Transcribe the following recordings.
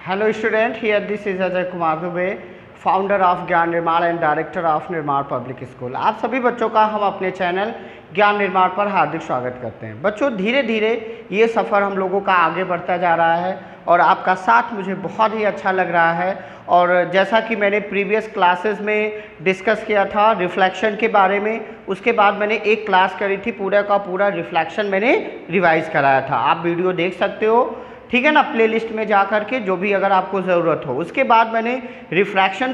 Hello student, here this is Ajay Kumar Dubey, founder of ज्ञान निर्माण and director of निर्माण public school. आप सभी बच्चों का हम अपने चैनल ज्ञान निर्माण पर हार्दिक स्वागत करते हैं। बच्चों, धीरे धीरे ये सफ़र हम लोगों का आगे बढ़ता जा रहा है और आपका साथ मुझे बहुत ही अच्छा लग रहा है। और जैसा कि मैंने प्रीवियस क्लासेस में डिस्कस किया था रिफ्लेक्शन के बारे में, उसके बाद मैंने एक क्लास करी थी, पूरा का पूरा रिफ्लेक्शन मैंने रिवाइज़ कराया था। आप वीडियो देख सकते हो, ठीक है ना, प्लेलिस्ट में जा कर के, जो भी अगर आपको ज़रूरत हो। उसके बाद मैंने रिफ्रैक्शन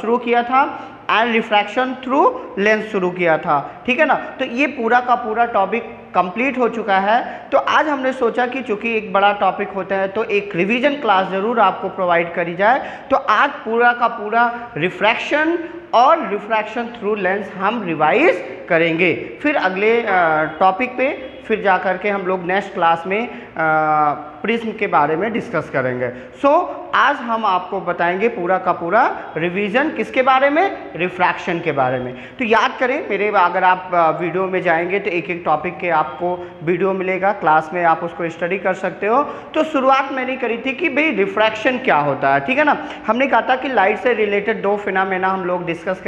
शुरू किया था एंड रिफ्रैक्शन थ्रू लेंस शुरू किया था, ठीक है ना। तो ये पूरा का पूरा टॉपिक कंप्लीट हो चुका है। तो आज हमने सोचा कि चूंकि एक बड़ा टॉपिक होता है तो एक रिवीजन क्लास ज़रूर आपको प्रोवाइड करी जाए। तो आज पूरा का पूरा रिफ्रैक्शन और रिफ्रैक्शन थ्रू लेंस हम रिवाइज करेंगे। फिर अगले टॉपिक पे फिर जा कर के हम लोग नेक्स्ट क्लास में प्रिज्म के बारे में डिस्कस करेंगे। सो आज हम आपको बताएंगे पूरा का पूरा रिवीजन किसके बारे में, रिफ्रैक्शन के बारे में। तो याद करें मेरे, अगर आप वीडियो में जाएंगे तो एक एक टॉपिक के आपको वीडियो मिलेगा, क्लास में आप उसको स्टडी कर सकते हो। तो शुरुआत मैंने करी थी कि भाई रिफ्रैक्शन क्या होता है, ठीक है ना। हमने कहा था कि लाइट से रिलेटेड दो फिनोमेना हम लोग डिस्कस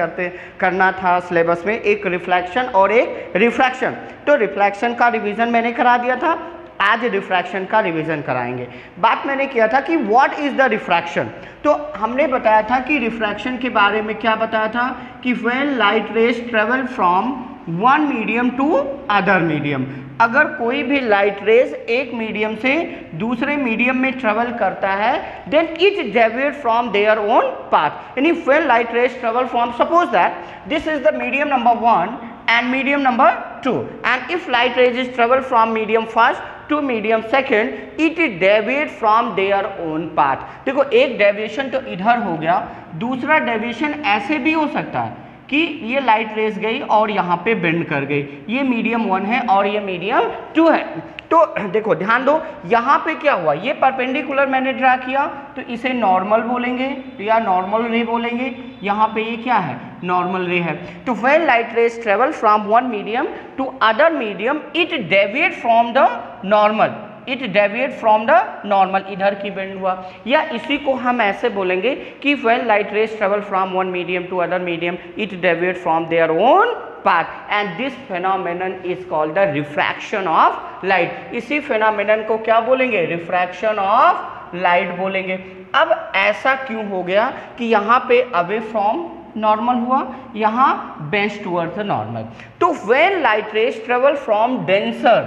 करना था सिलेबस में, एक रिफ्लेक्शन और एक रिफ्रैक्शन। तो रिफ्लेक्शन का रिवीजन मैंने करा दिया था, आज रिफ्रैक्शन का रिवीजन कराएंगे। बात मैंने किया था कि व्हाट इज द रिफ्रैक्शन। तो हमने बताया था कि रिफ्रैक्शन के बारे में क्या बताया था कि when light rays travel from one medium to other medium, अगर कोई भी लाइट रेज एक मीडियम से दूसरे मीडियम में ट्रेवल करता है, then it deviate from their own path. यानी when light rays travel from, suppose that this is the medium number 1 and medium number 2, and if light rays is travel from medium first to medium second, it deviate from their own path। देखो, एक deviation तो इधर हो गया, दूसरा deviation ऐसे भी हो सकता है कि ये लाइट रेज गई और यहाँ पे बेंड कर गई, ये मीडियम 1 है और ये मीडियम 2 है। तो देखो ध्यान दो, यहाँ पे क्या हुआ, ये परपेंडिकुलर मैंने ड्रा किया तो इसे नॉर्मल बोलेंगे या नॉर्मल रे बोलेंगे। यहाँ पे ये क्या है, नॉर्मल रे है। तो when light rays travel from one medium to other medium, it deviate from the normal, it deviate from the normal, इधर की बेंड हुआ। या इसी को हम ऐसे बोलेंगे कि when light rays travel from one medium to other medium, it deviate from their own path, and this phenomenon is called the refraction of light। इसी phenomenon को क्या बोलेंगे, refraction of light बोलेंगे। अब ऐसा क्यों हो गया कि यहाँ पे away from normal हुआ, यहाँ bends towards the normal। तो when light rays travel from denser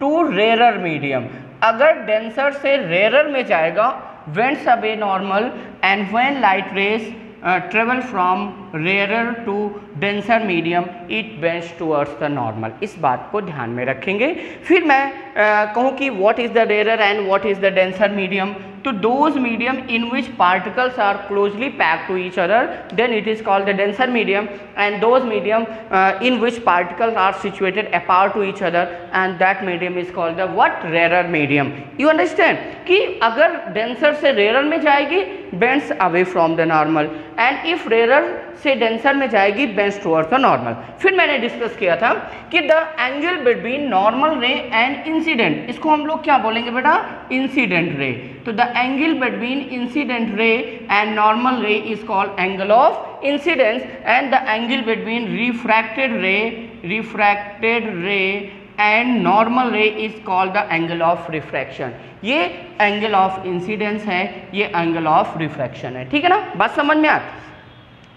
to rarer medium, अगर denser से rarer में जाएगा, bends away normal, and when light rays travel from rarer to denser medium, it bends towards the normal। इस बात को ध्यान में रखेंगे। फिर मैं कहूँ कि what is the rarer and what is the denser medium, तो those medium in which particles are closely packed to each other, then it is called the denser medium, and those medium in which particles are situated apart to each other, and that medium is called the what, rarer medium। You understand कि अगर denser से rarer में जाएगी, bends away from the normal, and if rarer से denser में जाएगी, bends towards the normal। फिर मैंने डिस्कस किया था कि the angle between normal ray and incident, इसको हम लोग क्या बोलेंगे बेटा, इंसिडेंट रे। तो the angle between incident ray and normal ray is called angle of incidence, and the angle between refracted ray and normal ray is called the angle of refraction। ये angle of incidence है, ये angle of refraction है, ठीक है ना, बात समझ में आ।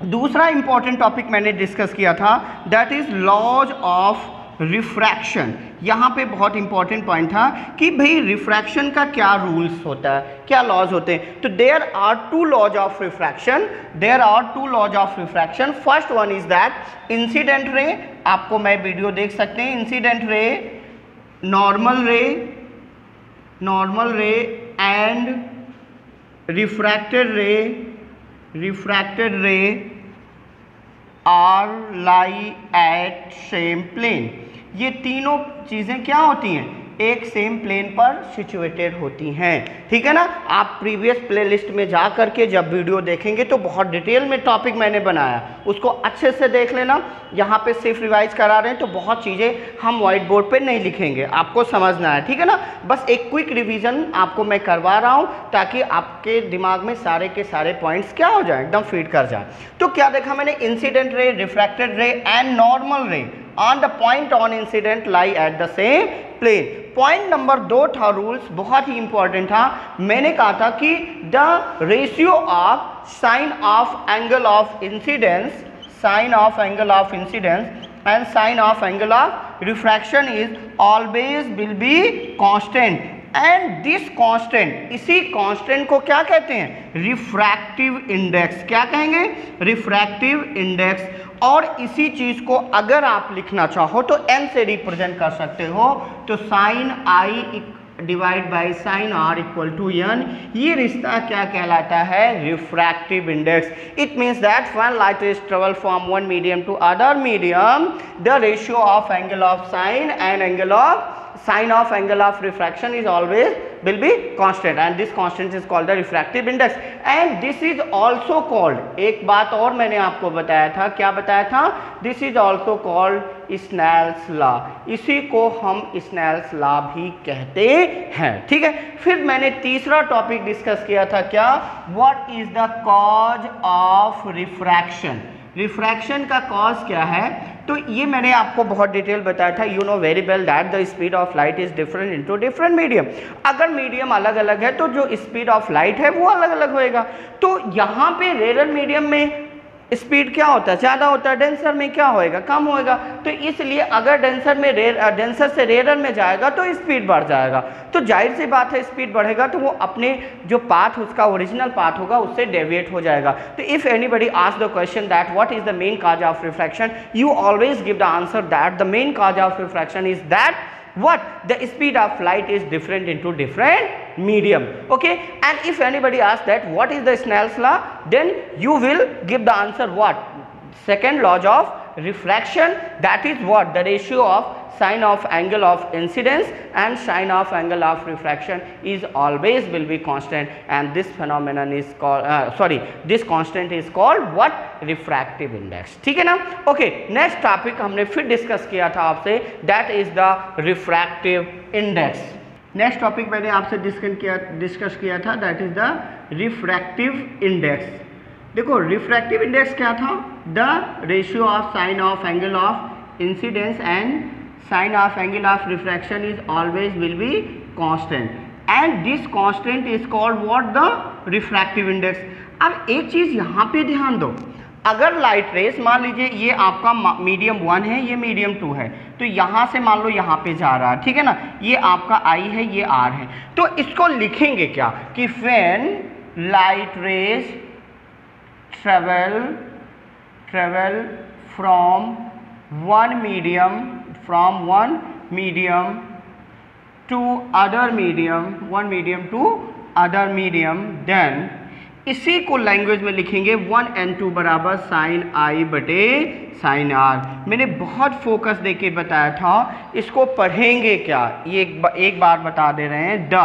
दूसरा इंपॉर्टेंट टॉपिक मैंने डिस्कस किया था, that is laws of refraction. यहाँ पे बहुत इंपॉर्टेंट पॉइंट था कि भाई रिफ्रैक्शन का क्या रूल्स होता है, क्या लॉज होते हैं। तो there are two laws of refraction, there are two laws of refraction. First one is that incident ray, आपको मैं वीडियो देख सकते हैं, incident ray, normal ray and refracted ray are lie at same plane. ये तीनों चीज़ें क्या होती हैं, एक सेम प्लेन पर सिचुएटेड होती हैं। ठीक है ना, आप प्रीवियस प्लेलिस्ट में जा करके जब वीडियो देखेंगे तो बहुत डिटेल में टॉपिक मैंने बनाया, उसको अच्छे से देख लेना। यहाँ पे सिर्फ रिवाइज करा रहे हैं तो बहुत चीज़ें हम व्हाइट बोर्ड पे नहीं लिखेंगे, आपको समझना है। ठीक है ना, बस एक क्विक रिवीजन आपको मैं करवा रहा हूँ ताकि आपके दिमाग में सारे के सारे पॉइंट्स क्या हो जाए, एकदम फिट कर जाए। तो क्या देखा मैंने, incident ray, refracted ray and normal ray on the point on incident lie at the same plane. Point number 2 था, रूल्स बहुत ही इंपॉर्टेंट था। मैंने कहा था कि the ratio of sine of angle of incidence, sine of angle of incidence and sine of angle of refraction is always will be constant and this constant, इसी constant को क्या कहते हैं, रिफ्रैक्टिव इंडेक्स। क्या कहेंगे, रिफ्रैक्टिव इंडेक्स। और इसी चीज को अगर आप लिखना चाहो तो n से रिप्रेजेंट कर सकते हो, तो sine i divide by sine r equal to n, ये रिश्ता क्या कहलाता है, refractive index. It means that when light is travel from one medium to other medium, the ratio of angle of sine and angle of sign of angle of refraction is always will be constant and this constant is called the refractive index and this is also called, एक बात और मैंने आपको बताया था, क्या बताया था, this is also called Snell's law, इसी को हम Snell's law भी कहते हैं। ठीक है, फिर मैंने तीसरा टॉपिक डिस्कस किया था, क्या, what is the cause of refraction, refraction का कॉज क्या है। तो ये मैंने आपको बहुत डिटेल बताया था, you know very well that the speed of light is different into different medium. अगर मीडियम अलग अलग है तो जो स्पीड ऑफ लाइट है वो अलग अलग होएगा। तो यहाँ पे रेयर मीडियम में स्पीड क्या होता है, ज़्यादा होता है, डेंसर में क्या होएगा, कम होएगा। तो इसलिए अगर डेंसर से रेयर में जाएगा तो स्पीड बढ़ जाएगा। तो जाहिर सी बात है स्पीड बढ़ेगा तो वो अपने जो पाथ उसका ओरिजिनल पाथ होगा उससे डेविएट हो जाएगा। तो if anybody ask the question that what is the main cause of refraction, you always give the answer that the main cause of refraction is that what the speed of light is different into different medium. Okay, and if anybody asks that what is the Snell's law, then you will give the answer what, second law of refraction, that is what, the ratio of sine of angle of incidence and sine of angle of refraction is always will be constant and this phenomenon is called this constant is called what, refractive index। ठीक है ना। Okay, next topic हमने फिर discuss किया था आपसे, that is the refractive index. Next topic मैंने आपसे डिस्कस किया था, that is the refractive index. देखो रिफ्रैक्टिव इंडेक्स क्या था, the ratio of sine of angle of incidence and sine of angle of refraction is always will be constant and this constant is called what, the refractive index. अब एक चीज यहाँ पे ध्यान दो, अगर लाइट रेस मान लीजिए ये आपका मीडियम 1 है, ये मीडियम 2 है, तो यहाँ से मान लो यहाँ पे जा रहा है, ठीक है ना, ये आपका I है, ये R है, तो इसको लिखेंगे क्या कि when light rays travel from one medium to other medium, one medium to other medium, then इसी को लैंग्वेज में लिखेंगे 1n2 बराबर साइन I बटे साइन R। मैंने बहुत फोकस देके बताया था, इसको पढ़ेंगे क्या, ये एक बार बता दे रहे हैं, the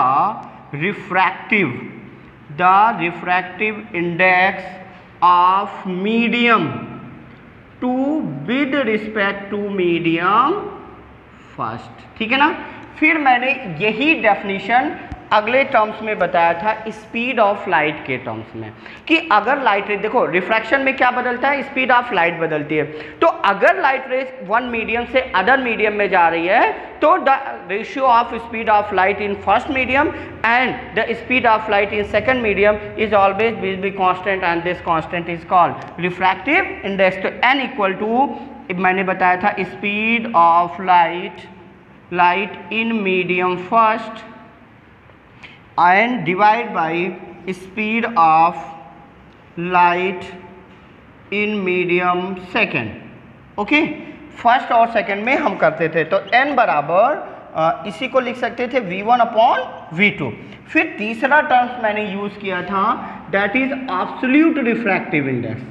refractive index of medium two with respect to medium first. ठीक है ना। फिर मैंने यही डेफिनेशन अगले टर्म्स में बताया था, स्पीड ऑफ लाइट के टर्म्स में, कि अगर लाइट रे, देखो रिफ्रैक्शन में क्या बदलता है, स्पीड ऑफ लाइट बदलती है। तो अगर लाइट रेज वन मीडियम से अदर मीडियम में जा रही है तो the ratio of speed of light in first medium and the speed of light in second medium is always will be constant and this constant is called refractive index. तो n equal to, मैंने बताया था, speed of light in medium first and divide by speed of light in medium second। Okay, first और second में हम करते थे, तो n बराबर इसी को लिख सकते थे v1 अपॉन v2। फिर तीसरा टर्म्स मैंने यूज किया था, that is absolute refractive index.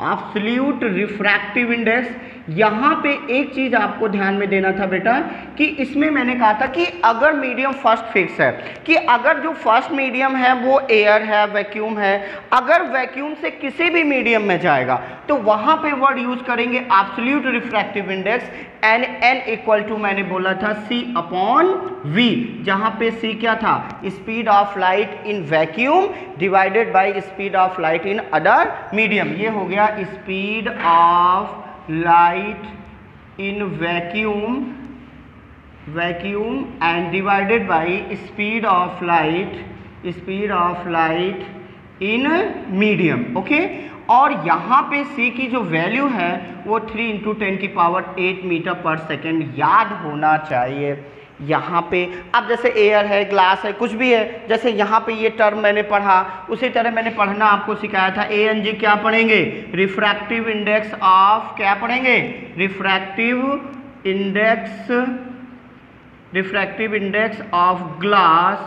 Absolute refractive index. यहाँ पे एक चीज आपको ध्यान में देना था बेटा कि इसमें मैंने कहा था कि अगर मीडियम फर्स्ट फिक्स है, कि अगर जो फर्स्ट मीडियम है वो एयर है, वैक्यूम है, अगर वैक्यूम से किसी भी मीडियम में जाएगा तो वहां पे वर्ड यूज करेंगे absolute refractive index n equal to मैंने बोला था c अपॉन v, जहां पे c क्या था, speed of light in vacuum divided by speed of light in other medium. ये हो गया speed of light in vacuum and divided by speed of light in medium. Okay, और यहाँ पे c की जो वैल्यू है वो 3 × 10⁸ मीटर पर सेकेंड याद होना चाहिए। यहाँ पे अब जैसे एयर है, ग्लास है, कुछ भी है, जैसे यहाँ पे ये टर्म मैंने पढ़ा उसी तरह मैंने पढ़ना आपको सिखाया था। ANG क्या पढ़ेंगे, रिफ्रैक्टिव इंडेक्स ऑफ, क्या पढ़ेंगे, refractive index of glass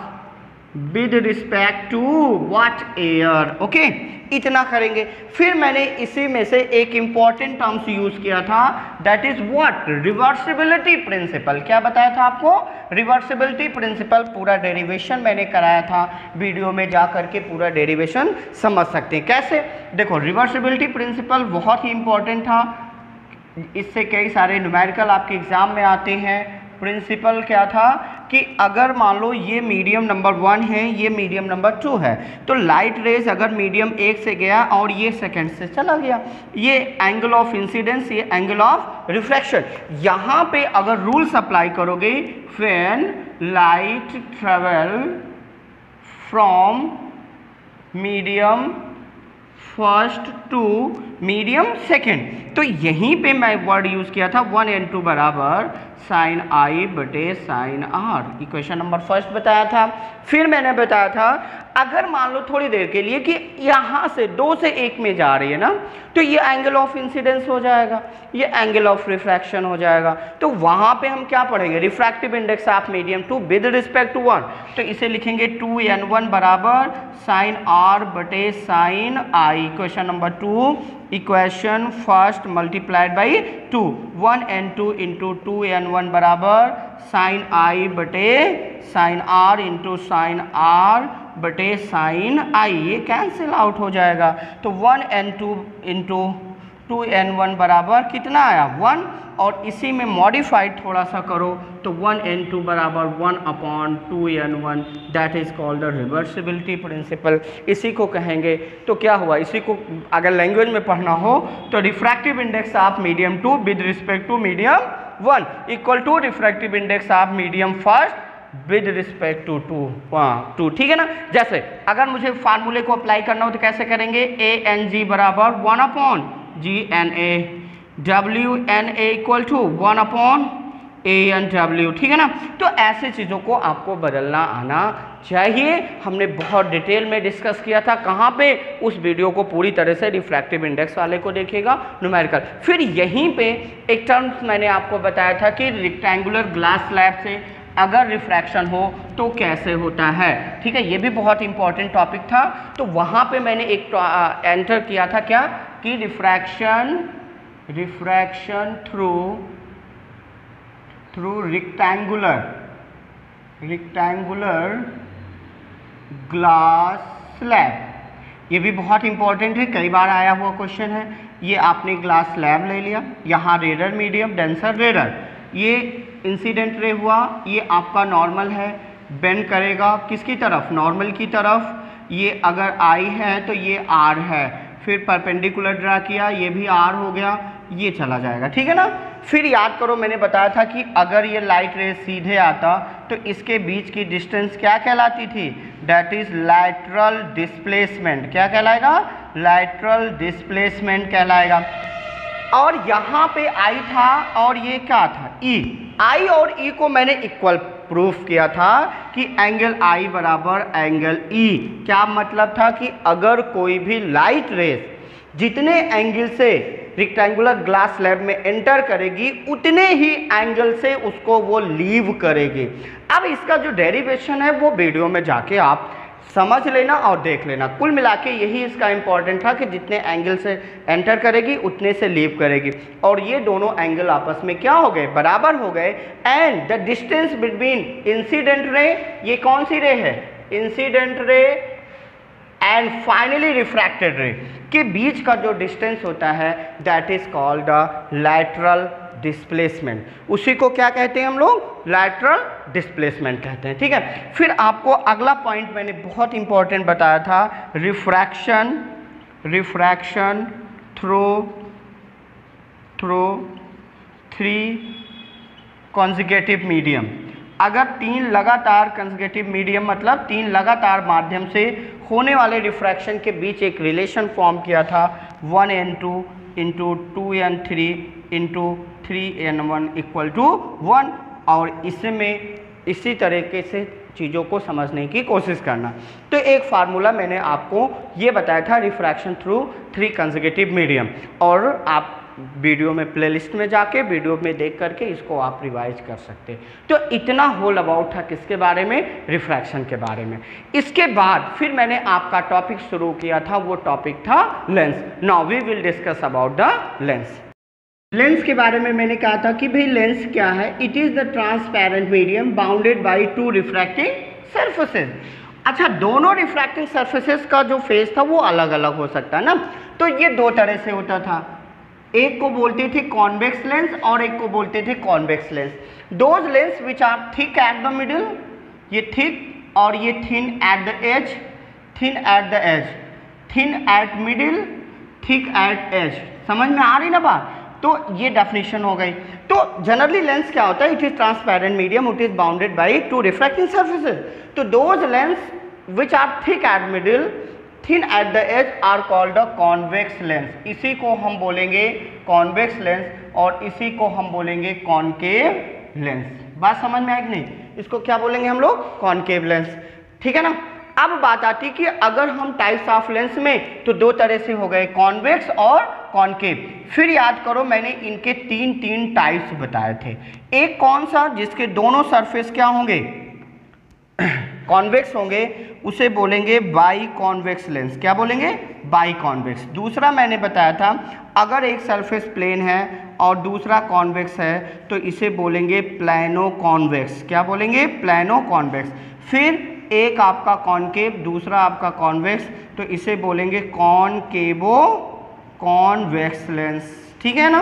with respect to what, air. Okay, इतना करेंगे। फिर मैंने इसी में से एक इंपॉर्टेंट टर्म्स यूज किया था, that is what, reversibility principle. क्या बताया था आपको, रिवर्सिबिलिटी प्रिंसिपल। पूरा डेरिवेशन मैंने कराया था, वीडियो में जा करके पूरा डेरिवेशन समझ सकते हैं। कैसे, देखो रिवर्सिबिलिटी प्रिंसिपल बहुत ही इंपॉर्टेंट था, इससे कई सारे न्यूमेरिकल आपके एग्जाम में आते हैं। प्रिंसिपल क्या था कि अगर मान लो ये मीडियम नंबर 1 है, ये मीडियम नंबर 2 है, तो लाइट रेज अगर मीडियम 1 से गया और ये सेकंड से चला गया, ये एंगल ऑफ इंसिडेंस, ये एंगल ऑफ रिफ्लेक्शन। यहाँ पे अगर रूल्स अप्लाई करोगे, when light travel from medium first to medium second, तो यहीं पे मैं वर्ड यूज किया था 1n2 बराबर साइन आई बटे sine R, equation number first बताया था। फिर मैंने बताया था अगर मान लो थोड़ी देर के लिए कि यहाँ से 2 से 1 में जा रही है ना, तो ये एंगल ऑफ इंसिडेंस हो जाएगा, ये एंगल ऑफ रिफ्रैक्शन हो जाएगा, तो वहाँ पे हम क्या पढ़ेंगे, refractive index of medium 2 with respect to 1, तो इसे लिखेंगे 2n1 बराबर साइन आर बटे sine I, equation number 2, equation first multiplied by 2, 1n2 into 2n1 बराबर साइन आई बटे sine R into sine R बटे साइन आई, ये कैंसिल आउट हो जाएगा। तो 1n2 इंटू 2n1 बराबर कितना आया, 1, और इसी में मॉडिफाइड थोड़ा सा करो तो 1n2 बराबर 1/2n1, that is called the reversibility principle, इसी को कहेंगे। तो क्या हुआ, इसी को अगर लैंग्वेज में पढ़ना हो तो refractive index of medium 2 with respect to medium 1 equal to refractive index of medium first with respect to 2, ठीक है ना। जैसे अगर मुझे फार्मूले को अप्लाई करना हो तो कैसे करेंगे, ANG बराबर 1/GNA, WNA equal to 1/ANW, ठीक है ना। तो ऐसे चीज़ों को आपको बदलना आना चाहिए। हमने बहुत डिटेल में डिस्कस किया था, कहाँ पे, उस वीडियो को पूरी तरह से रिफ्रैक्टिव इंडेक्स वाले को देखिएगा, न्यूमेरिकल। फिर यहीं पे एक टर्म मैंने आपको बताया था कि रेक्टेंगुलर ग्लास स्लैब से अगर रिफ्रैक्शन हो तो कैसे होता है, ठीक है, ये भी बहुत इंपॉर्टेंट टॉपिक था। तो वहाँ पे मैंने एक एंटर किया था क्या, कि refraction through rectangular glass slab, ये भी बहुत इंपॉर्टेंट है, कई बार आया हुआ क्वेश्चन है। ये आपने ग्लास स्लैब ले लिया, यहाँ रेडर मीडियम, डेंसर रेडर, ये इंसिडेंट रे हुआ, ये आपका नॉर्मल है, बेंड करेगा किसकी तरफ, नॉर्मल की तरफ। ये अगर आई है तो ये आर है, फिर परपेंडिकुलर ड्रा किया, ये भी आर हो गया, ये चला जाएगा, ठीक है ना। फिर याद करो मैंने बताया था कि अगर ये लाइट रे सीधे आता तो इसके बीच की डिस्टेंस क्या कहलाती थी, दैट इज लैटरल डिस्प्लेसमेंट। क्या कहलाएगा, लैटरल डिस्प्लेसमेंट कहलाएगा। और यहाँ पे आई था और ये क्या था, ई। आई और ई को मैंने इक्वल प्रूफ किया था कि एंगल आई बराबर एंगल ई। क्या मतलब था कि अगर कोई भी लाइट रेस जितने एंगल से रेक्टेंगुलर ग्लास स्लैब में एंटर करेगी उतने ही एंगल से उसको वो लीव करेगी। अब इसका जो डेरिवेशन है वो वीडियो में जाके आप समझ लेना और देख लेना। कुल मिला के यही इसका इंपॉर्टेंट था कि जितने एंगल से एंटर करेगी उतने से लीव करेगी, और ये दोनों एंगल आपस में क्या हो गए, बराबर हो गए। And the distance between incident ray, ये कौन सी रे है, incident ray, and finally refracted रे के बीच का जो डिस्टेंस होता है that is called the lateral displacement. उसी को क्या कहते हैं हम लोग, लैटरल डिस्प्लेसमेंट कहते हैं। ठीक है, फिर आपको अगला पॉइंट मैंने बहुत इंपॉर्टेंट बताया था, रिफ्रैक्शन थ्रू 3 कॉन्जिक्यूटिव मीडियम। अगर 3 लगातार कंसेक्यूटिव मीडियम मतलब 3 लगातार माध्यम से होने वाले रिफ्रैक्शन के बीच एक रिलेशन फॉर्म किया था 1n2 into 2n3 into 3n1 equal to 1, और इसमें इसी तरीके से चीज़ों को समझने की कोशिश करना। तो एक फार्मूला मैंने आपको ये बताया था, रिफ्रैक्शन थ्रू 3 कंसेक्यूटिव मीडियम, और आप वीडियो में प्लेलिस्ट में जाके वीडियो में देख करके इसको आप रिवाइज कर सकते। तो इतना होल अबाउट था किसके बारे में, रिफ्रैक्शन के बारे में। इसके बाद फिर मैंने आपका टॉपिक शुरू किया था, वो टॉपिक था lens. Now we will discuss about the lens. Lens के बारे में मैंने कहा था कि भाई लेंस क्या है, it is the transparent medium bounded by 2 refracting surfaces. अच्छा, दोनों रिफ्रैक्टिंग सरफेसेस का जो फेस था वो अलग अलग हो सकता है ना, तो ये 2 तरह से होता था, एक को बोलते थे कॉन्वेक्स लेंस और एक को बोलते थे convex lens. Those lens which are thick at the middle, ये थिक और ये thin at the edge, thin at the edge, thin at middle, thick at edge. समझ में आ रही ना बात, तो ये डेफिनेशन हो गई। तो जनरली लेंस क्या होता है, it is transparent medium, it is bounded by 2 refracting surfaces. तो those lens which are thick at middle, thin at the edge are called the convex lens. इसी को हम बोलेंगे कॉन्वेक्स लेंस और इसी को हम बोलेंगे कॉनकेव लेंस। बात समझ में आई कि नहीं, इसको क्या बोलेंगे हम लोग, कॉनकेव लेंस। ठीक है ना। अब बात आती कि अगर हम टाइप्स ऑफ लेंस में, तो 2 तरह से हो गए, कॉन्वेक्स और कॉनकेव। फिर याद करो मैंने इनके 3 टाइप्स बताए थे। एक कौन सा, जिसके दोनों सरफेस क्या होंगे, कॉन्वेक्स होंगे, उसे बोलेंगे बाई कॉन्वेक्स लेंस। क्या बोलेंगे, बाई कॉन्वेक्स। दूसरा मैंने बताया था, अगर एक सरफेस प्लेन है और दूसरा कॉन्वेक्स है तो इसे बोलेंगे प्लेनो कॉन्वेक्स। क्या बोलेंगे, प्लेनो कॉन्वेक्स। फिर एक आपका कॉनकेव, दूसरा आपका कॉन्वेक्स, तो इसे बोलेंगे कॉनकेवो कॉन्वेक्स लेंस। ठीक है ना।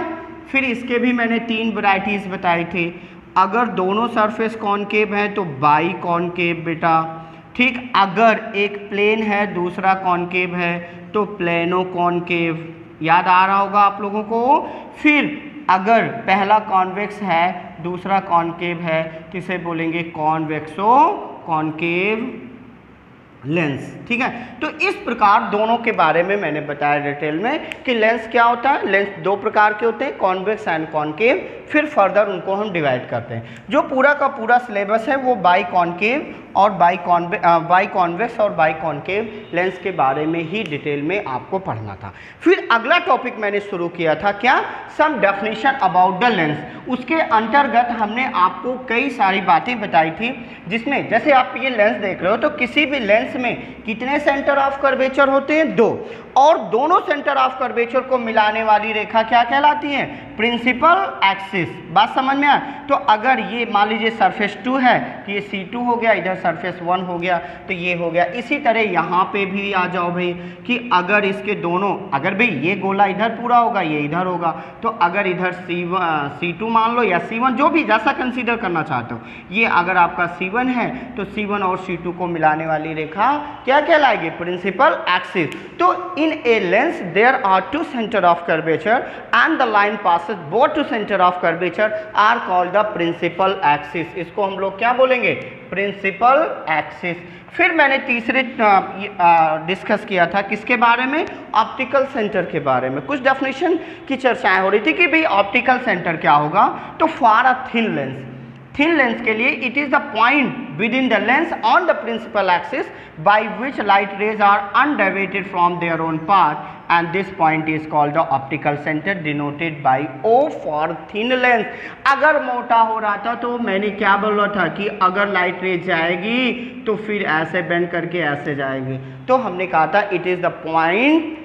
फिर इसके भी मैंने 3 वैरायटीज बताई थी। अगर दोनों सरफेस कॉनकेव हैं तो बाई कॉनकेव बेटा। ठीक, अगर एक प्लेन है दूसरा कॉनकेव है तो प्लेनो कॉनकेव। याद आ रहा होगा आप लोगों को। फिर अगर पहला कॉन्वेक्स है दूसरा कॉनकेव है तो इसे बोलेंगे कॉन्वेक्सो कॉनकेव लेंस। ठीक है, तो इस प्रकार दोनों के बारे में मैंने बताया डिटेल में कि लेंस क्या होता है। लेंस 2 प्रकार के होते हैं, कॉन्वेक्स एंड कॉनकेव। फिर फर्दर उनको हम डिवाइड करते हैं। जो पूरा का पूरा सिलेबस है वो बाई कॉनकेव और बाई कॉन्वेक्स और बाई कॉनकेव लेंस के बारे में ही डिटेल में आपको पढ़ना था। फिर अगला टॉपिक मैंने शुरू किया था क्या, सम डेफिनेशन अबाउट द लेंस। उसके अंतर्गत हमने आपको कई सारी बातें बताई थी, जिसमें जैसे आप ये लेंस देख रहे हो तो किसी भी लेंस में कितने सेंटर ऑफ कर्वेचर होते हैं, 2, और दोनों सेंटर ऑफ कर्वेचर को मिलाने वाली रेखा क्या कहलाती है, प्रिंसिपल एक्सिस। बात समझ में आया। तो अगर ये मान लीजिए सरफेस 2 है तो ये C2 हो गया, इधर सरफेस 1 हो गया तो ये हो गया। इसी तरह यहाँ पे भी आ जाओ भाई कि अगर इसके दोनों, अगर भाई ये गोला इधर पूरा होगा ये इधर होगा, तो अगर इधर C2 मान लो या C1, जो भी जैसा कंसीडर करना चाहते हो, ये अगर आपका C1 है तो C1 और C2 को मिलाने वाली रेखा क्या कहलाएगी, प्रिंसिपल एक्सिस। तो in a lens there are 2 centre of curvature and the line passes both 2 centre of curvature are called the principal axis. इसको हम लोग क्या बोलेंगे, प्रिंसिपल एक्सिस। फिर मैंने तीसरे डिस्कस किया था किसके बारे में, ऑप्टिकल सेंटर के बारे में। कुछ डेफिनेशन की चर्चाएं हो रही थी कि भाई ऑप्टिकल सेंटर क्या होगा। तो for a thin lens, thin lens के लिए it is the point within the lens on the principal axis by which light rays are undeviated from their own path and this point is called the optical center denoted by O for thin lens। अगर मोटा हो रहा था तो मैंने क्या बोला था कि अगर लाइट रे जाएगी तो फिर ऐसे बेंड करके ऐसे जाएगी, तो हमने कहा था it is the point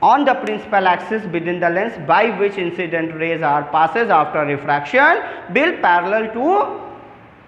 on the principal axis within the lens by which incident rays are passes after refraction will parallel to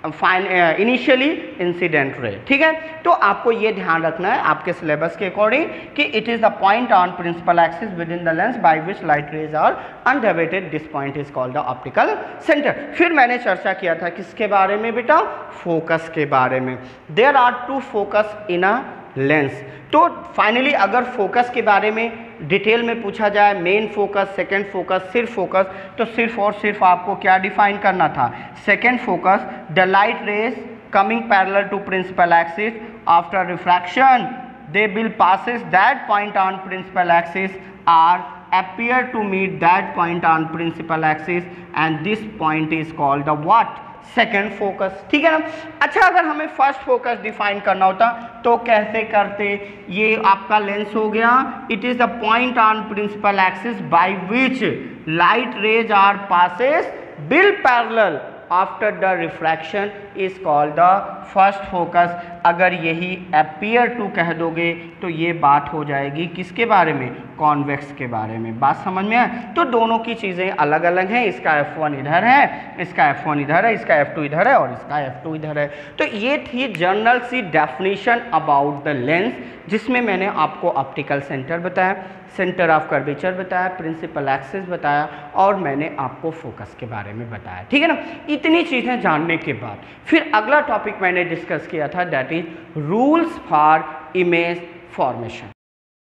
initially incident ray. ठीक है, तो आपको ये ध्यान रखना है आपके सिलेबस के अकॉर्डिंग कि it is the point on principal axis within the lens by which light rays are undeviated, this point is called the optical centre. फिर मैंने चर्चा किया था किसके बारे में बेटा, फोकस के बारे में। There are two focus in a lens. तो फाइनली अगर फोकस के बारे में डिटेल में पूछा जाए, मेन फोकस, सेकेंड फोकस, सिर्फ फोकस, तो सिर्फ और सिर्फ आपको क्या डिफाइन करना था, second focus, the light rays coming parallel to principal axis after refraction they will passes that point on principal axis are appear to meet that point on principal axis and this point is called the what, second focus. ठीक है ना। अच्छा, अगर हमें first focus define करना होता तो कैसे करते, ये आपका लेंस हो गया, it is the point on principal axis by which light rays are passes will parallel after the refraction is called the first focus. अगर यही अपीयर टू कह दोगे तो ये बात हो जाएगी किसके बारे में, कॉन्वेक्स के बारे में। बात समझ में आए? तो दोनों की चीज़ें अलग अलग हैं, इसका F1 इधर है, इसका F1 इधर है, इसका F2 इधर है और इसका F2 इधर है। तो ये थी जनरल सी डेफिनेशन अबाउट द लेंस, जिसमें मैंने आपको ऑप्टिकल सेंटर बताया, सेंटर ऑफ कर्वेचर बताया, प्रिंसिपल एक्सिस बताया और मैंने आपको फोकस के बारे में बताया। ठीक है ना। इतनी चीज़ें जानने के बाद फिर अगला टॉपिक मैंने डिस्कस किया था, that is rules for image formation.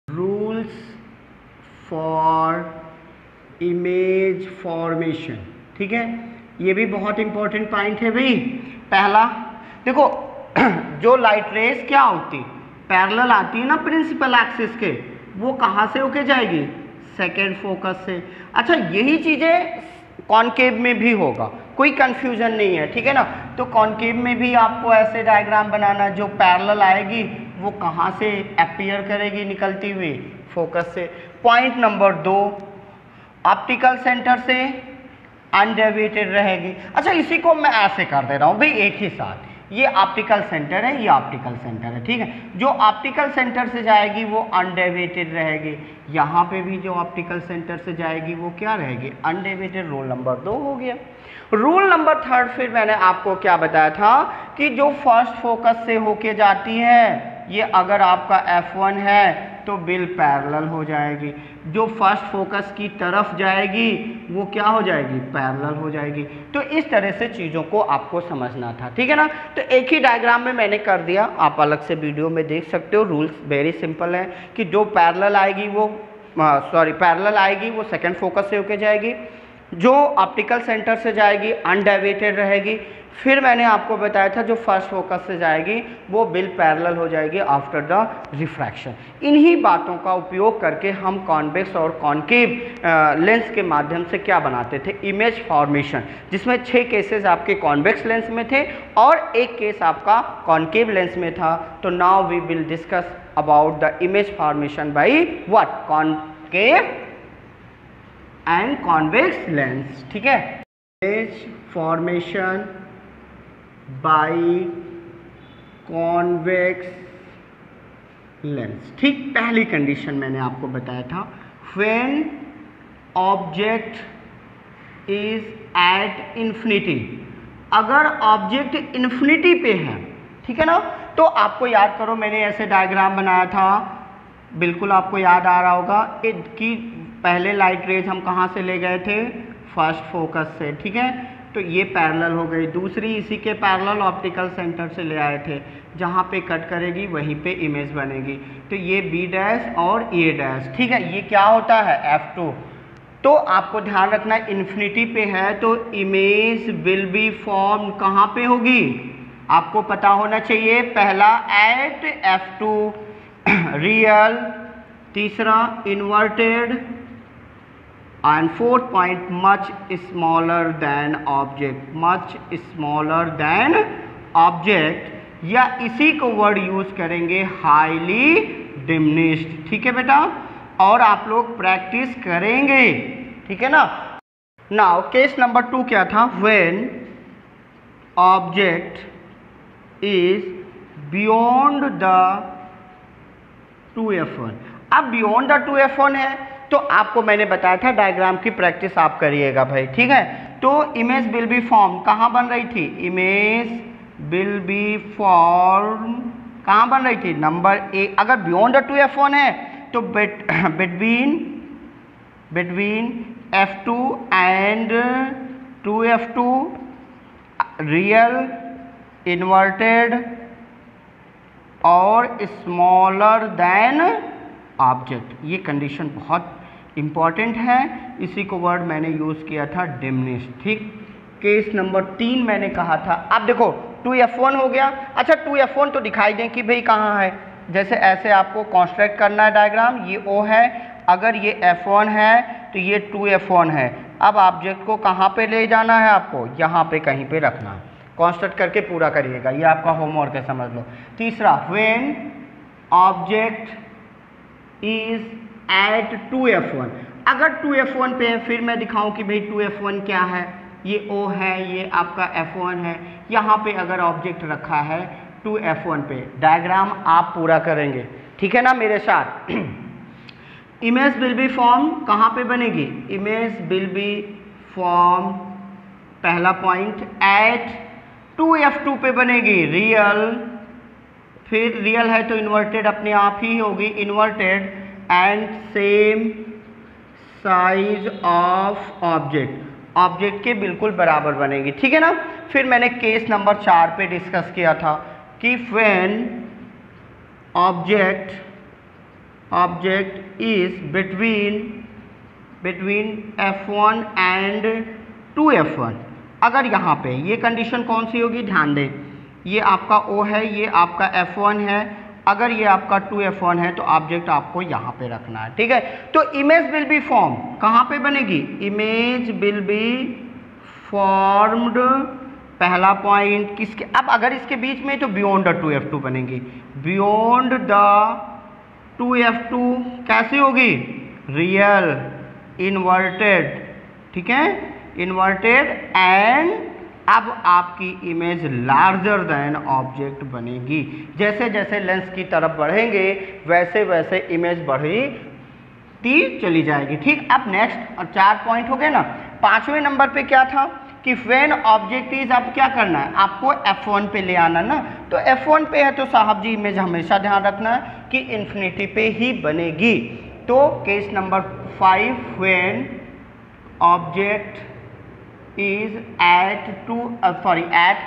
Rules for image formation, ठीक है, ये भी बहुत इंपॉर्टेंट पॉइंट है भाई। पहला देखो, जो लाइट रेस क्या होती, पैरेलल आती है ना प्रिंसिपल एक्सिस के, वो कहाँ से होके जाएगी, सेकेंड फोकस से। अच्छा, यही चीज़ें कॉनकेव में भी होगा, कोई कंफ्यूजन नहीं है। ठीक है ना। तो कॉनकेव में भी आपको ऐसे डायग्राम बनाना, जो पैरेलल आएगी वो कहाँ से अपीयर करेगी, निकलती हुई फोकस से। पॉइंट नंबर 2, ऑप्टिकल सेंटर से अनडेविएटेड रहेगी। अच्छा, इसी को मैं ऐसे कर दे रहा हूँ भाई एक ही साथ, ये ऑप्टिकल सेंटर है, ये ऑप्टिकल सेंटर है। ठीक है, जो ऑप्टिकल सेंटर से जाएगी वो अनडेविएटेड रहेगी, यहाँ पे भी जो ऑप्टिकल सेंटर से जाएगी वो क्या रहेगी, अनडेविएटेड। रूल नंबर 2 हो गया। रूल नंबर 3 फिर मैंने आपको क्या बताया था कि जो फर्स्ट फोकस से होके जाती है, ये अगर आपका F1 है तो बिल पैरेलल हो जाएगी, जो फर्स्ट फोकस की तरफ जाएगी वो क्या हो जाएगी, पैरेलल हो जाएगी। तो इस तरह से चीज़ों को आपको समझना था। ठीक है ना। तो एक ही डायग्राम में मैंने कर दिया, आप अलग से वीडियो में देख सकते हो। रूल्स वेरी सिंपल है कि जो पैरेलल आएगी वो पैरेलल आएगी वो सेकेंड फोकस से होके जाएगी, जो ऑप्टिकल सेंटर से जाएगी अनडेविएटेड रहेगी। फिर मैंने आपको बताया था जो फर्स्ट फोकस से जाएगी वो बिल पैरेलल हो जाएगी आफ्टर द रिफ्रैक्शन। इन्हीं बातों का उपयोग करके हम कॉन्वेक्स और कॉनकेव लेंस के माध्यम से क्या बनाते थे, इमेज फॉर्मेशन, जिसमें 6 केसेस आपके कॉन्वेक्स लेंस में थे और एक केस आपका कॉनकेव लेंस में था। तो now we will discuss about the image formation by what, concave and convex lens. ठीक है, image formation by convex lens. ठीक, पहली कंडीशन मैंने आपको बताया था, when object is at infinity, अगर ऑब्जेक्ट इन्फिनिटी पे है, ठीक है ना। तो आपको याद करो, मैंने ऐसे डायग्राम बनाया था, बिल्कुल आपको याद आ रहा होगा कि पहले लाइट रेज हम कहाँ से ले गए थे, फर्स्ट फोकस से। ठीक है, तो ये पैरेलल हो गई। दूसरी इसी के पैरेलल ऑप्टिकल सेंटर से ले आए थे, जहाँ पे कट करेगी वहीं पे इमेज बनेगी। तो ये B' और A'। ठीक है, ये क्या होता है, F2। तो आपको ध्यान रखना, इन्फिनिटी पे है तो इमेज विल बी फॉर्म कहाँ पे होगी, आपको पता होना चाहिए। पहला एट F2 रियल, तीसरा inverted and fourth point much smaller than object, much smaller than object, या इसी को वर्ड यूज करेंगे हाईली डिमिनिश्ड। ठीक है बेटा, और आप लोग प्रैक्टिस करेंगे, ठीक है ना। नाउ केस नंबर 2 क्या था, when object is beyond the 2f1। अब बियॉन्ड द 2f1 है तो आपको मैंने बताया था डायग्राम की प्रैक्टिस आप करिएगा भाई, ठीक है। तो इमेज विल बी फॉर्म कहाँ बन रही थी, इमेज विल बी फॉर्म कहाँ बन रही थी, नंबर ए। अगर बियॉन्ड द 2f1 है तो between f2 and 2f2 real, inverted और स्मॉलर देन ऑब्जेक्ट। ये कंडीशन बहुत इंपॉर्टेंट है, इसी को वर्ड मैंने यूज़ किया था डिमिनिश, ठीक। केस नंबर 3 मैंने कहा था, अब देखो 2f1 हो गया। अच्छा 2f1 तो दिखाई दें कि भाई कहाँ है, जैसे ऐसे आपको कंस्ट्रक्ट करना है डायग्राम, ये O है, अगर ये f1 है तो ये 2f1 है। अब ऑब्जेक्ट को कहाँ पे ले जाना है, आपको यहाँ पे कहीं पे रखना है, कंस्ट्रक्ट करके पूरा करिएगा, ये आपका होमवर्क है, समझ लो। तीसरा, when object is eight 2f1, अगर 2f1 पे है, फिर मैं दिखाऊं कि भाई 2f1 क्या है, ये O है, ये आपका f1 है, यहाँ पे अगर ऑब्जेक्ट रखा है 2f1 पे, डायग्राम आप पूरा करेंगे, ठीक है ना मेरे साथ। इमेज विल बी फॉर्म कहाँ पे बनेगी, इमेज विल बी फॉर्म पहला पॉइंट एट 2f2 पे बनेगी, रियल, फिर रियल है तो इन्वर्टेड अपने आप ही होगी, inverted and same size of object, object के बिल्कुल बराबर बनेगी, ठीक है ना। फिर मैंने केस नंबर 4 पे डिस्कस किया था कि when object is between f1 and 2f1, अगर यहाँ पे ये कंडीशन कौन सी होगी, ध्यान दें, ये आपका O है, ये आपका f1 है, अगर ये आपका 2f1 है तो ऑब्जेक्ट आपको यहाँ पे रखना है, ठीक है। तो इमेज विल बी फॉर्म कहाँ पे बनेगी, इमेज विल बी फॉर्म्ड पहला पॉइंट किसके, अब अगर इसके बीच में तो बियॉन्ड द 2f2 बनेगी, बियॉन्ड द 2f2 कैसी होगी, रियल, इन्वर्टेड, ठीक है, इन्वर्टेड एंड अब आपकी इमेज लार्जर देन ऑब्जेक्ट बनेगी। जैसे जैसे लेंस की तरफ बढ़ेंगे वैसे वैसे इमेज बढ़ती चली जाएगी, ठीक। अब नेक्स्ट, और 4 पॉइंट हो गए ना। 5वें नंबर पे क्या था कि व्हेन ऑब्जेक्ट इज, अब क्या करना है आपको, f1 पे ले आना ना, तो f1 पे है तो साहब जी इमेज हमेशा ध्यान रखना है कि इन्फिनिटी पे ही बनेगी। तो case number 5, when object is at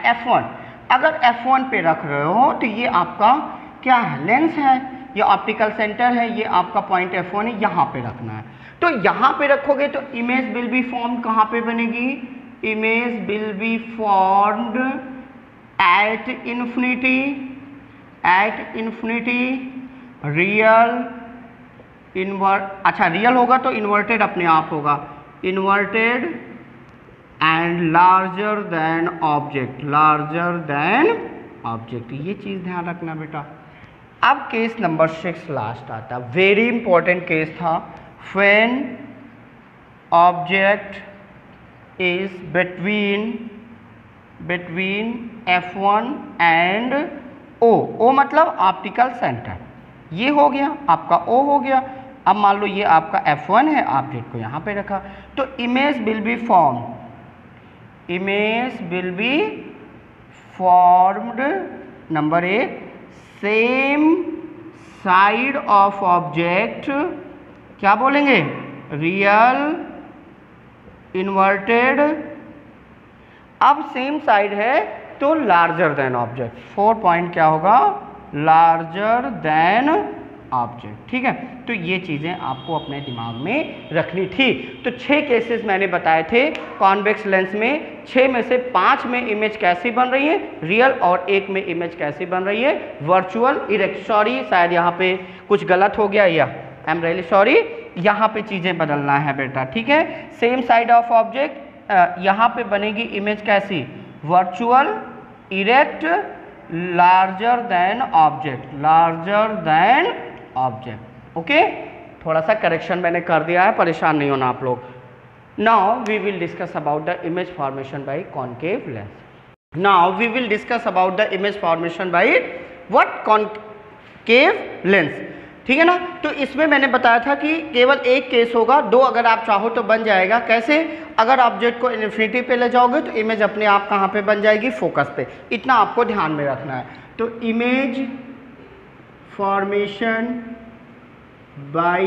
f1, अगर f1 पे रख रहे हो तो ये आपका क्या है, लेंस है, ये ऑप्टिकल सेंटर है, ये आपका पॉइंट f1 है, यहाँ पे रखना है। तो यहाँ पे रखोगे तो इमेज विल बी फॉर्म कहाँ पे बनेगी, image will be formed at infinity real, अच्छा रियल होगा तो इन्वर्टेड अपने आप होगा, inverted and larger than object, ये चीज़ ध्यान रखना बेटा। अब केस नंबर 6 लास्ट आता, वेरी इंपॉर्टेंट केस था, when object is between f1 and O मतलब ऑप्टिकल सेंटर, ये हो गया आपका O हो गया। अब मान लो ये आपका f1 है, ऑब्जेक्ट को यहाँ पे रखा, तो image will be formed number 1, same side of object, क्या बोलेंगे, रियल, इन्वर्टेड, अब सेम साइड है तो लार्जर देन ऑब्जेक्ट, 4 पॉइंट क्या होगा, लार्जर देन ऑब्जेक्ट, ठीक है। तो ये चीज़ें आपको अपने दिमाग में रखनी थी। तो 6 केसेस मैंने बताए थे कॉन्वेक्स लेंस में, 6 में से 5 में इमेज कैसी बन रही है, रियल, और 1 में इमेज कैसी बन रही है, वर्चुअल, इरेक्ट। सॉरी शायद यहाँ पे कुछ गलत हो गया, या आई एम रियली सॉरी, यहाँ पे चीज़ें बदलना है बेटा, ठीक है। सेम साइड ऑफ ऑब्जेक्ट, यहाँ पे बनेगी इमेज कैसी, virtual, erect, larger than object, okay. थोड़ा सा करेक्शन मैंने कर दिया है, परेशान नहीं होना आप लोग। Now we will discuss about the image formation by concave lens. Now we will discuss about the image formation by what concave lens. ठीक है ना। तो इसमें मैंने बताया था कि केवल एक केस होगा, दो अगर आप चाहो तो बन जाएगा। कैसे? अगर ऑब्जेक्ट को इन्फिनिटी पे ले जाओगे तो इमेज अपने आप कहाँ पे बन जाएगी? फोकस पे। इतना आपको ध्यान में रखना है। तो image formation by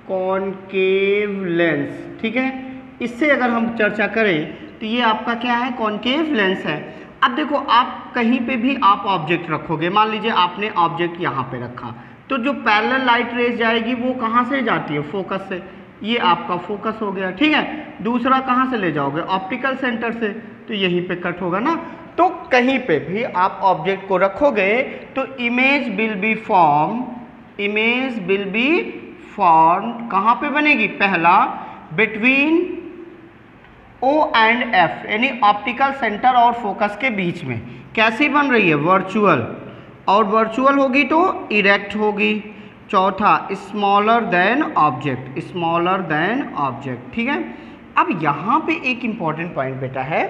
concave lens, ठीक है। इससे अगर हम चर्चा करें तो ये आपका क्या है? कॉनकेव लेंस है। अब देखो, आप कहीं पे भी आप ऑब्जेक्ट रखोगे, मान लीजिए आपने ऑब्जेक्ट यहाँ पे रखा, तो जो पैरेलल लाइट रेज जाएगी वो कहाँ से जाती है? फोकस से। ये आपका फोकस हो गया, ठीक है। दूसरा कहाँ से ले जाओगे? ऑप्टिकल सेंटर से, तो यहीं पे कट होगा ना। तो कहीं पे भी आप ऑब्जेक्ट को रखोगे तो इमेज विल बी फॉर्म कहाँ पे बनेगी? पहला बिटवीन O एंड F, यानी ऑप्टिकल सेंटर और फोकस के बीच में। कैसी बन रही है? वर्चुअल। और वर्चुअल होगी तो इरेक्ट होगी। चौथा स्मॉलर देन ऑब्जेक्ट, ठीक है। अब यहाँ पे एक इंपॉर्टेंट पॉइंट बेटा है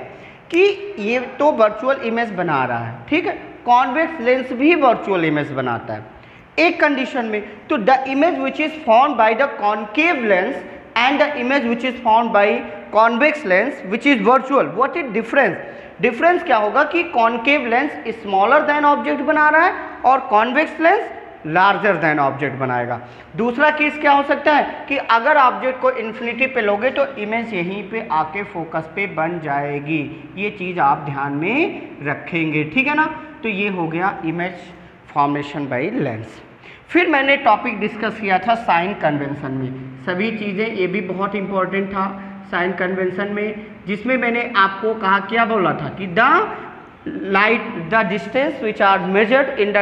कि ये तो वर्चुअल इमेज बना रहा है, ठीक है। कॉन्वेक्स लेंस भी वर्चुअल इमेज बनाता है एक कंडीशन में। तो the image which is formed by the concave lens and the image which is formed by convex lens which is virtual, what is difference? Difference क्या होगा कि concave lens smaller than object बना रहा है और convex lens larger than object बनाएगा। दूसरा case क्या हो सकता है कि अगर ऑब्जेक्ट को इन्फिनिटी पे लोगे तो इमेज यहीं पे आके फोकस पे बन जाएगी। ये चीज़ आप ध्यान में रखेंगे, ठीक है ना। तो ये हो गया इमेज फॉर्मेशन बाय लेंस। फिर मैंने टॉपिक डिस्कस किया था साइन कन्वेंशन में, सभी चीज़ें, ये भी बहुत इंपॉर्टेंट था साइन कन्वेंशन में, जिसमें मैंने आपको कहा, क्या बोला था कि the distance which are measured in the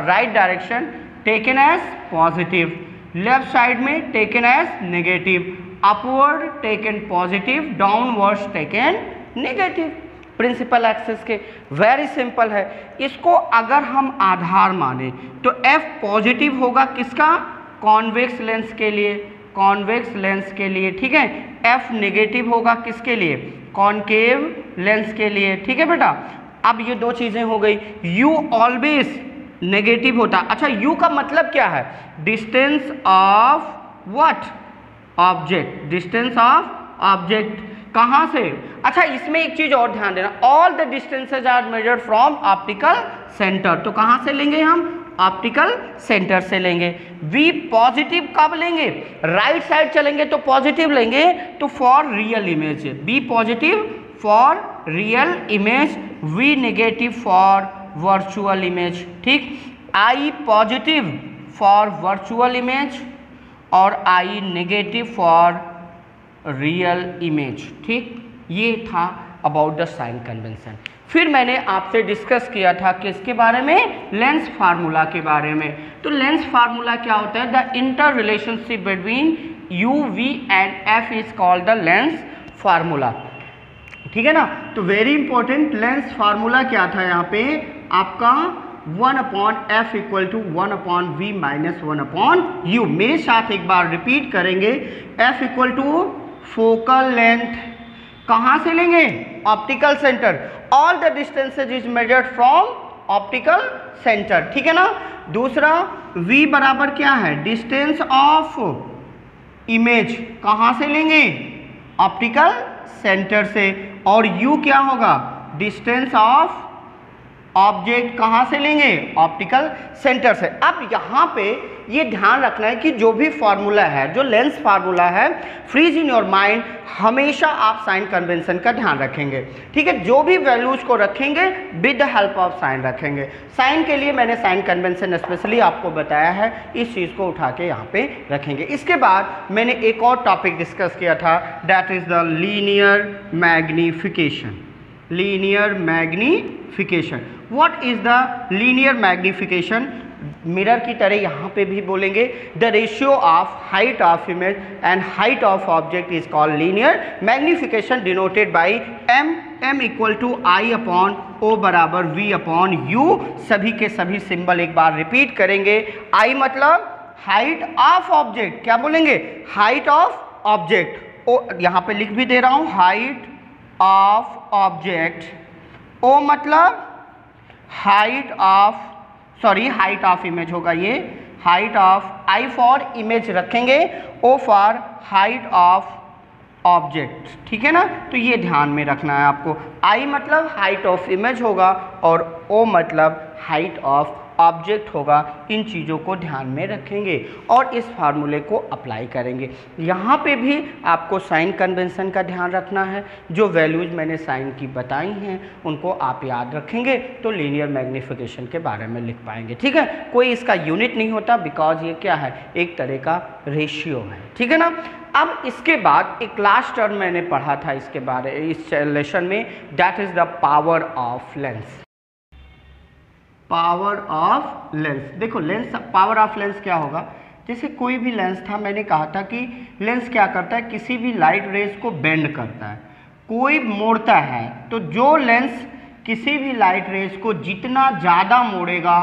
right direction taken as positive, left side में taken as negative, upward taken positive, downwards taken negative. Principal axis के वेरी सिंपल है। इसको अगर हम आधार माने तो F पॉजिटिव होगा किसका? कॉन्वेक्स लेंस के लिए, ठीक है। F नेगेटिव होगा किसके लिए? कॉनकेव लेंस के लिए, ठीक है बेटा। अब ये दो चीजें हो गई। U ऑलवेज नेगेटिव होता। अच्छा, U का मतलब क्या है? Distance of what? Object, distance of object. कहाँ से? अच्छा, इसमें एक चीज और ध्यान देना, all the distances are measured from optical centre. तो कहाँ से लेंगे हम? ऑप्टिकल सेंटर से लेंगे। V पॉजिटिव कब लेंगे? राइट साइड चलेंगे तो पॉजिटिव लेंगे, तो for real image. B positive for real image, V negative for virtual image, ठीक। I positive for virtual image और I negative for real image, ठीक। ये था अबाउट द साइन कन्वेंशन। फिर मैंने आपसे डिस्कस किया था किसके बारे में? लेंस फार्मूला के बारे में। तो लेंस फार्मूला क्या होता है? The inter relationship between U, V and F is called the lens formula, ठीक है ना। तो वेरी इंपॉर्टेंट, लेंस फार्मूला क्या था यहाँ पे आपका? 1/f equal to 1/v minus 1/u। मेरे साथ एक बार रिपीट करेंगे। F equal to focal length, कहाँ से लेंगे? Optical centre. All the distances is measured from optical centre, ठीक है ना। दूसरा V बराबर क्या है? डिस्टेंस ऑफ इमेज, कहाँ से लेंगे? ऑप्टिकल सेंटर से। और U क्या होगा? डिस्टेंस ऑफ ऑब्जेक्ट, कहाँ से लेंगे? ऑप्टिकल सेंटर से। अब यहाँ पे ये ध्यान रखना है कि जो भी फार्मूला है, जो लेंस फार्मूला है, फ्रीज इन योर माइंड, हमेशा आप साइन कन्वेंशन का ध्यान रखेंगे, ठीक है। जो भी वैल्यूज को रखेंगे with the help of sine रखेंगे। साइन के लिए मैंने साइन कन्वेंशन स्पेशली आपको बताया है, इस चीज़ को उठा के यहाँ पे रखेंगे। इसके बाद मैंने एक और टॉपिक डिस्कस किया था, that is the linear magnification. Linear magnification, what is the linear magnification? Mirror की तरह यहाँ पे भी बोलेंगे, the ratio of height of image and height of object is called linear magnification, denoted by m equal to I upon O बराबर V upon U। सभी के सभी सिंबल एक बार रिपीट करेंगे। I मतलब हाइट ऑफ ऑब्जेक्ट, क्या बोलेंगे, हाइट ऑफ ऑब्जेक्ट। ओ यहाँ पे लिख भी दे रहा हूं, हाइट ऑफ ऑब्जेक्ट। ओ मतलब height of, sorry height of image होगा ये, height of, I for image रखेंगे, O for height of object, ठीक है ना। तो ये ध्यान में रखना है आपको, आई मतलब हाइट ऑफ इमेज होगा और ओ मतलब हाइट ऑफ ऑब्जेक्ट होगा। इन चीज़ों को ध्यान में रखेंगे और इस फार्मूले को अप्लाई करेंगे। यहाँ पे भी आपको साइन कन्वेंशन का ध्यान रखना है। जो वैल्यूज मैंने साइन की बताई हैं उनको आप याद रखेंगे तो लीनियर मैग्नीफिकेशन के बारे में लिख पाएंगे, ठीक है। कोई इसका यूनिट नहीं होता, बिकॉज ये क्या है, एक तरह का रेशियो है, ठीक है ना। अब इसके बाद एक लास्ट टर्म मैंने पढ़ा था इसके बारे, इस लेसन में, that is the power of lens. Power of lens, देखो लेंस, पावर ऑफ लेंस क्या होगा, जैसे कोई भी लेंस था, मैंने कहा था कि लेंस क्या करता है, किसी भी लाइट रेज को बेंड करता है, कोई मोड़ता है। तो जो लेंस किसी भी लाइट रेज को जितना ज़्यादा मोड़ेगा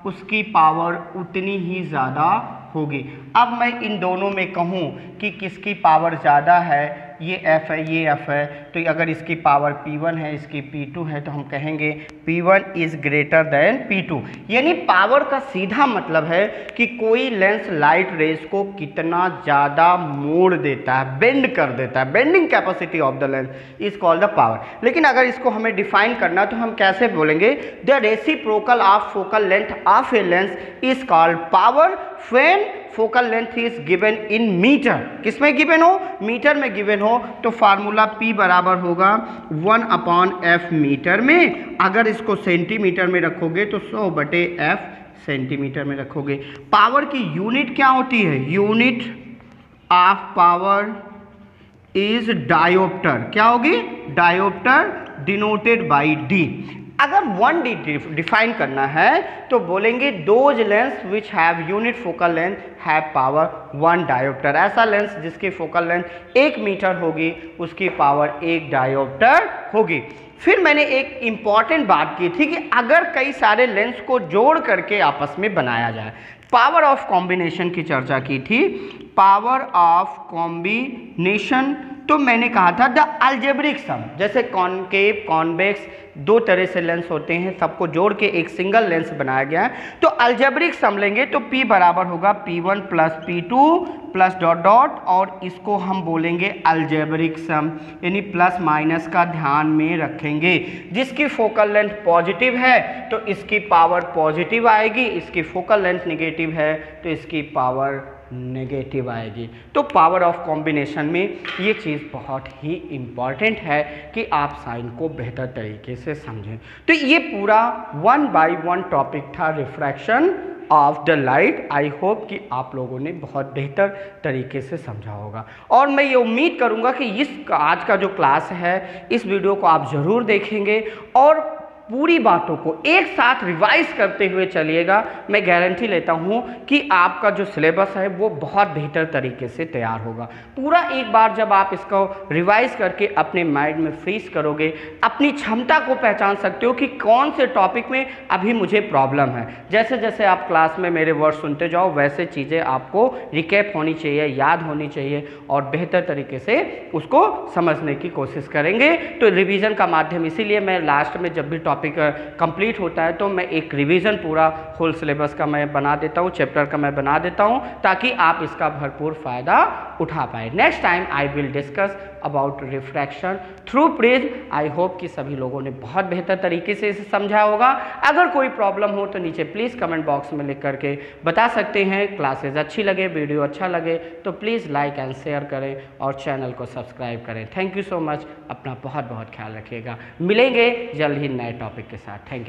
उसकी पावर उतनी ही ज़्यादा होगी। अब मैं इन दोनों में कहूँ कि किसकी पावर ज़्यादा है, ये F है, ये F है, तो अगर इसकी पावर P1 है, इसकी P2 है, तो हम कहेंगे P1 is greater than P2। यानी पावर का सीधा मतलब है कि कोई लेंस लाइट रेज को कितना ज़्यादा मोड़ देता है, बेंड कर देता है, bending capacity of the lens is called the power. लेकिन अगर इसको हमें डिफाइन करना तो हम कैसे बोलेंगे, the reciprocal of focal length of a lens is called power when focal length is given in metre. किसमें गिवन हो, मीटर में गिवन हो, तो फार्मूला P बराबर होगा 1/f मीटर में। अगर इसको सेंटीमीटर में रखोगे तो 100/f सेंटीमीटर में रखोगे। पावर की यूनिट क्या होती है, unit of power is dioptre. क्या होगी, डायोप्टर, डिनोटेड बाई D। अगर 1D डिफाइन करना है तो बोलेंगे those lens which have unit focal length have power 1 dioptre. ऐसा लेंस जिसकी फोकल लेंथ 1 मीटर होगी उसकी पावर 1 डायोप्टर होगी। फिर मैंने एक इम्पॉर्टेंट बात की थी कि अगर कई सारे लेंस को जोड़ करके आपस में बनाया जाए, पावर ऑफ कॉम्बिनेशन की चर्चा की थी। पावर ऑफ कॉम्बिनेशन तो मैंने कहा था द अलजेब्रिक सम, जैसे कॉनकेव, कॉन्वेक्स, दो तरह से लेंस होते हैं, सबको जोड़ के एक सिंगल लेंस बनाया गया है। तो अलजेब्रिक सम लेंगे तो P बराबर होगा P1 plus P2 plus dot dot, और इसको हम बोलेंगे अलजेब्रिक सम, यानी प्लस माइनस का ध्यान में रखेंगे। जिसकी फोकल लेंथ पॉजिटिव है तो इसकी पावर पॉजिटिव आएगी, इसकी फोकल लेंथ नेगेटिव है तो इसकी पावर नेगेटिव आएगी। तो पावर ऑफ कॉम्बिनेशन में ये चीज़ बहुत ही इम्पॉर्टेंट है कि आप साइन को बेहतर तरीके से समझें। तो ये पूरा 1 बाय 1 टॉपिक था, refraction of the light. I hope कि आप लोगों ने बहुत बेहतर तरीके से समझा होगा और मैं ये उम्मीद करूँगा कि आज का जो क्लास है इस वीडियो को आप ज़रूर देखेंगे और पूरी बातों को एक साथ रिवाइज करते हुए चलिएगा। मैं गारंटी लेता हूँ कि आपका जो सिलेबस है वो बहुत बेहतर तरीके से तैयार होगा। पूरा एक बार जब आप इसको रिवाइज करके अपने माइंड में फ्रीज करोगे, अपनी क्षमता को पहचान सकते हो कि कौन से टॉपिक में अभी मुझे प्रॉब्लम है। जैसे जैसे आप क्लास में मेरे वर्ड सुनते जाओ वैसे चीज़ें आपको रिकैप होनी चाहिए, याद होनी चाहिए और बेहतर तरीके से उसको समझने की कोशिश करेंगे। तो रिवीजन का माध्यम, इसीलिए मैं लास्ट में जब भी टॉपिक कंप्लीट होता है तो मैं एक रिवीजन पूरा होल सिलेबस का मैं बना देता हूँ, चैप्टर का मैं बना देता हूँ, ताकि आप इसका भरपूर फायदा उठा पाए। Next time I will discuss about refraction through prism. I hope कि सभी लोगों ने बहुत बेहतर तरीके से इसे समझा होगा। अगर कोई प्रॉब्लम हो तो नीचे प्लीज़ कमेंट बॉक्स में लिख करके बता सकते हैं। क्लासेस अच्छी लगे, वीडियो अच्छा लगे तो प्लीज़ लाइक एंड शेयर करें और चैनल को सब्सक्राइब करें। Thank you so much. अपना बहुत बहुत ख्याल रखिएगा। मिलेंगे जल्द ही नए टॉपिक के साथ। Thank you.